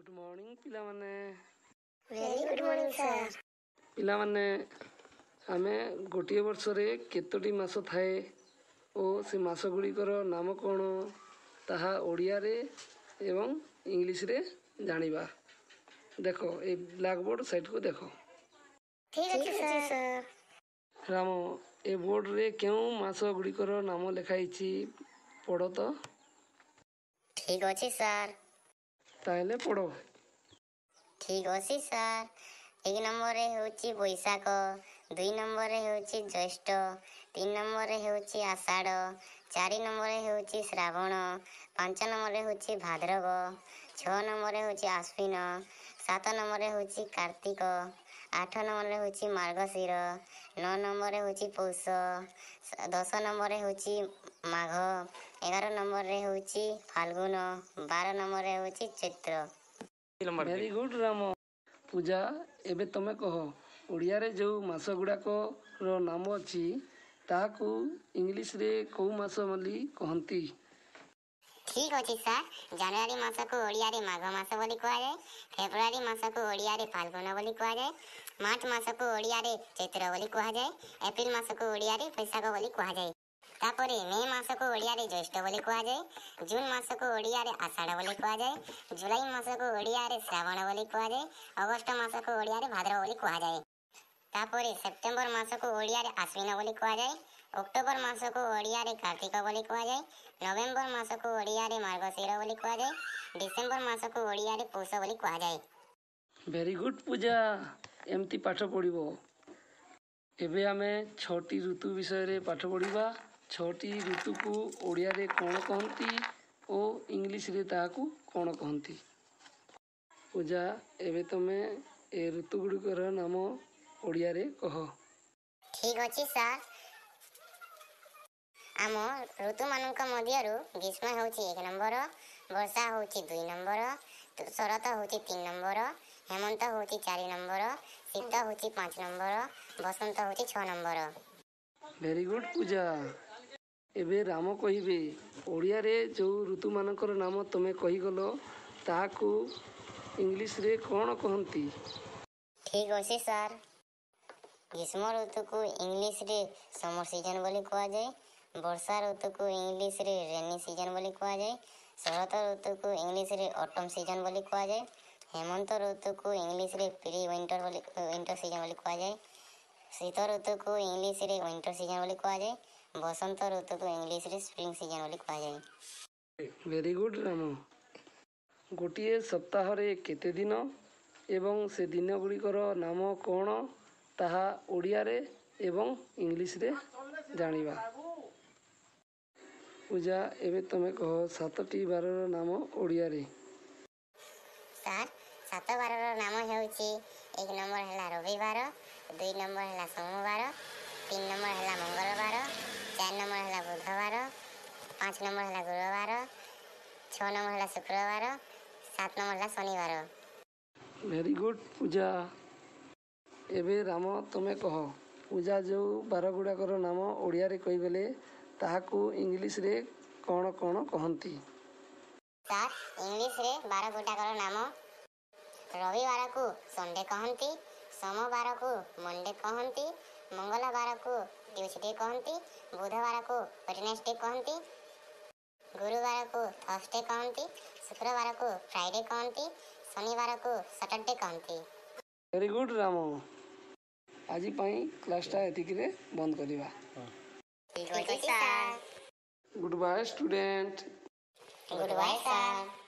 Good morning पिलामाने। Very good morning sir. पिलामाने आमे गोटे वर्ष रे केतोटी मास थाए ओ से मास गुड़िकर नाम कौन ताहा ओडिया रे एवं इंग्लिश रे जानिबा। देखो ए ब्लैक बोर्ड साइड को देखो। ठीक है सर। राम ए बोर्ड रे क्यों मास गुड़िकर नाम लिखाई पढ़ो तो। ठीक अच्छे सर। ताहले पढ़ो। ठीक अच्छे सर। 1 नंबर रे होची बैशाख, 2 नंबर रे होची ज्येष्ठ, 3 नंबर रे होची आषाढ़, 4 नंबर रे होची श्रावण, 5 नंबर रे होची भाद्रव, 6 नंबर रे होची आश्विन, 7 नंबर रे होची कार्तिक, 8 नंबर रे होची मार्गशीर, 9 नंबर रे होची पौष, 10 नंबर रे होची माघ, 11 नंबर रे होची फाल्गुन, 12 नंबर रे होची चैत्र। Very good Ram. पूजा एबे तमे कह ओडिया रे जो मास गुड़ाक रो नाम अछि ताहाकू इंग्लिश रे को मास बोली कहंती। ठीक अच्छे सर। जनवरी मास को ओडिया रे माघ मास बोली कहा जाए, फेब्रुआरी मास को ओडिया रे फाल्गुन बोली कहा जाए, मार्च मास को ओडिया रे चैत्र बोली कहा जाए, एप्रिल मास को ओडिया रे बैशाख बोली कहा जाए, तापरे मे मास को ओडिया रे ज्येष्ठ बोली कहा जाए, जून मास को ओडिया रे आषाढ़ बोली कहा जाए, जुलाई मास को ओडिया रे श्रावण बोली कहा जाए, अगस्त मास को ओडिया रे भाद्रव बोली कहा जाए, तापरे सेप्टेम्बर मास को ओडिया रे आश्विन बोली कहा जाए, अक्टोबर मास को ओडिया रे कार्तिक बोली कहा जाए, नवेम्बर मास को ओडिया रे मार्गशीर बोली कहा जाए, डिसेम्बर मास को ओडिया रे पौष बोली कहा जाए। वेरी गुड पूजा एमती पाठ पढ़िबो। एबे आमे 6टी ऋतु विषय रे पाठ पढ़िबा। 6टी ऋतु को ओडिया रे कोन कहंती ओ इंग्लिश रे ताहाकू कोन कहंती। पूजा एबे तमे ए ऋतु गुड़िकर नाम ओडिया रे कह। ठीक अच्छे सर। आम ऋतु मानक मध्यरु ग्रीष्म होची 1 नंबर, वर्षा होची 2 नंबर, शरत होची 3 नंबर, हेमंत होची 4 नंबर, शीत होची 5 नंबर, बसंत होची 6 नंबर। वेरी गुड पूजा। एबे राम कहिबे ओडिया रे जो ऋतु मानकर नाम तमे कहि गलो ताहाकू इंग्लिश रे कोन कहंती। ठीक अच्छे सर। ग्रीष्म ऋतु को इंग्लिश रे समर सीजन बोली कहा जाए, वर्षा ऋतु को इंग्लिश रे रेनी सीजन बोली कहा जाए, शरत ऋतु को इंग्लिश रे ऑटम सीजन बोली कहा जाए, हेमंत ऋतु को इंग्लिश रे प्री विंटर सीजन बोली कहा जाए, शीत ऋतु को इंग्लिश रे विंटर सीजन बोली कहा जाए, बसंत ऋतु को इंग्लिश रे स्प्रिंग सीजन बोली कहा जाए। Very good Ram. गोटिए सप्ताह रे केते दिन एवं से दिन गुड़िकर नाम कौन ताहा ओडिया रे एवं इंग्लिश रे जानिबा। पूजा एबे तमे कह 7टी बारर नाम ओडिया रे। सर 7 बारर नाम हेउची 1 नंबर हैला रविवार, 2 नंबर हैला सोमवार, 3 नंबर हैला मंगलवार, 4 नंबर हैला बुधवार, 5 नंबर हैला गुरुवार, 6 नंबर हैला शुक्रवार, 7 नंबर हैला शनिवार। वेरी गुड पूजा। एबे राम तमे कह पूजा जो 12 गुड़ाकर नाम ओडिया रे कहि गले ताहाकू इंग्लिश रे कोन कोन कहंती। सर इंग्लिश रे 12 गोटाकर नाम रविवार को संडे कहंती, सोमवार को मंडे कहंती, मंगलवार को ट्यूसडे कहंती, बुधवार को वेडनेसडे कहंती, गुरुवार को थर्सडे कहंती, शुक्रवार को फ्राइडे कहंती, शनिवार को सैटरडे कहंती। Very good Ram. आज पाई क्लासटा एतिकी रे बंद करिबा। ठीक अछि सर। Good bye student. Good bye sir.